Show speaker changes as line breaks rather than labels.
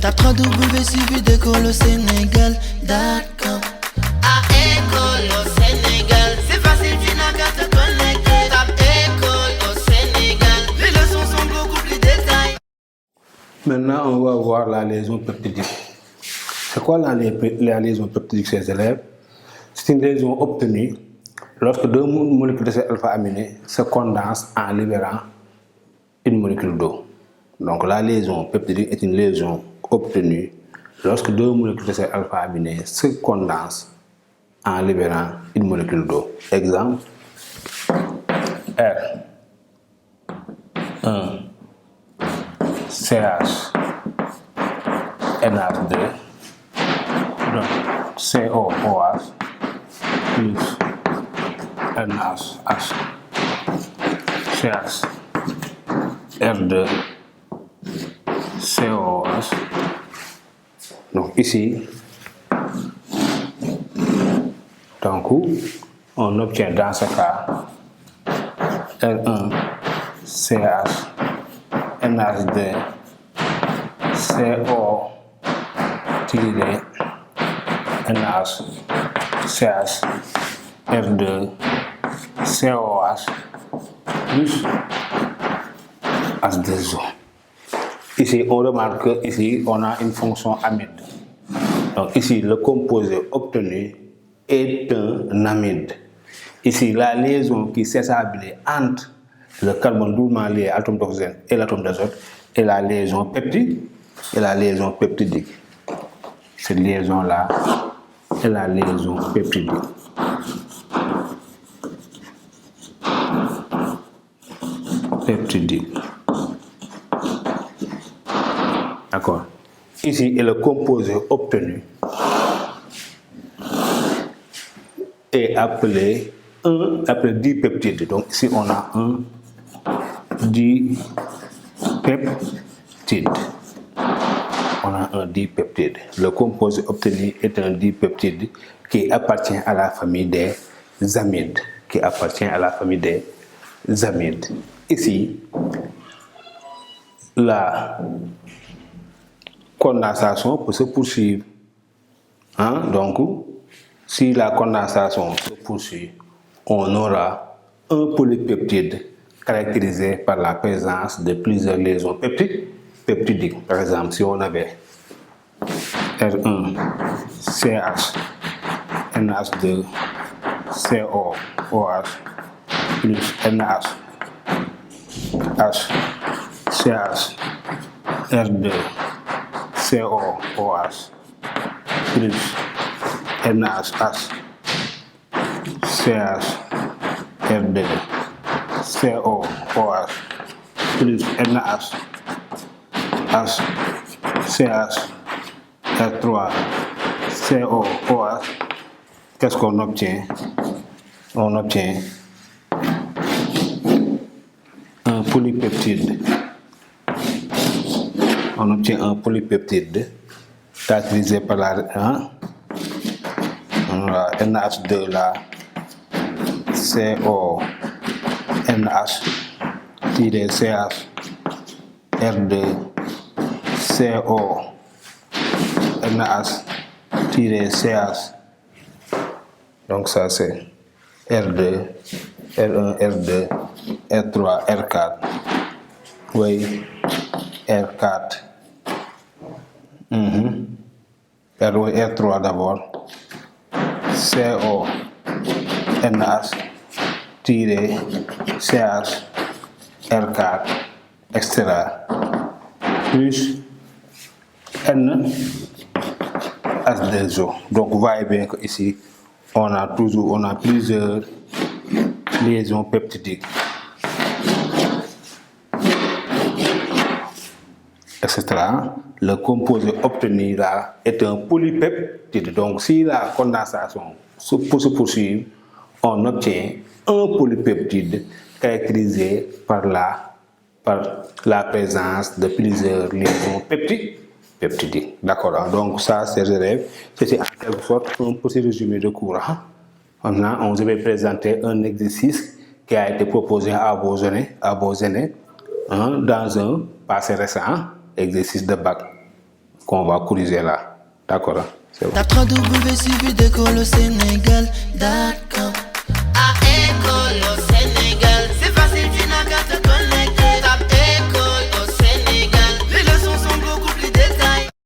Tape 3W suivi d'école au Sénégal. D'accord. À école au Sénégal, c'est facile, tu n'as qu'à te connecter. Tape école au Sénégal, les leçons sont beaucoup plus détaillées.
Maintenant, on va voir la liaison peptidique. C'est quoi la liaison peptidique, chers élèves? C'est une liaison obtenue lorsque deux molécules de cet alpha-aminé se condensent en libérant une molécule d'eau. Donc la liaison peptidique est une liaison obtenue lorsque deux molécules de cet alpha-aminé se condensent en libérant une molécule d'eau. Exemple, R1 CH NH2 donc COOH plus NH CH R2 COOH. Donc ici, donc on obtient dans ce cas R1 CH NH2 CO tiré NH CH R2 COH plus H2O. Ici, on remarque que ici, on a une fonction amide. Donc ici, le composé obtenu est un amide. Ici, la liaison qui s'est établie entre le carbone doublement lié à l'atome d'oxygène et l'atome d'azote est la liaison peptidique et la liaison peptidique. Cette liaison-là est la liaison peptidique. Peptidique. D'accord. Ici est le composé obtenu est appelé dipeptide. Donc ici on a un dipeptide. On a un dipeptide. Le composé obtenu est un dipeptide qui appartient à la famille des amides. Qui appartient à la famille des amides. Ici, la condensation peut se poursuivre. Donc, si la condensation se poursuit, on aura un polypeptide caractérisé par la présence de plusieurs liaisons peptidiques. Par exemple, si on avait R1 CH NH2 COOH plus NH CH R2 COOH plus NH CH R2 COOH plus NH CH R3 COOH. Qu'est-ce qu'on obtient? On obtient un polypeptide. On obtient un polypeptide caractérisé par la NH2 là, CO NH tiré CH R2 CO NH tiré CH. Donc ça c'est R2, R1, R2, R3, R4. Oui, R4. R3 d'abord. CO NH tiré CH R4, etc. Plus N H2O. Donc vous voyez bien qu'ici on a plusieurs liaisons peptidiques, etc. Le composé obtenu là est un polypeptide. Donc si la condensation se poursuit, on obtient un polypeptide caractérisé par la présence de plusieurs liaisons peptidiques. D'accord. Donc ça, chers élèves, c'était en quelque sorte un petit résumé de cours. Maintenant, on vais présenter un exercice qui a été proposé à vos aînés dans un passé récent, exercice de BAC. qu'on va corriger là. D'accord, hein? C'est bon.
Tape 3W suivi d'école au Sénégal.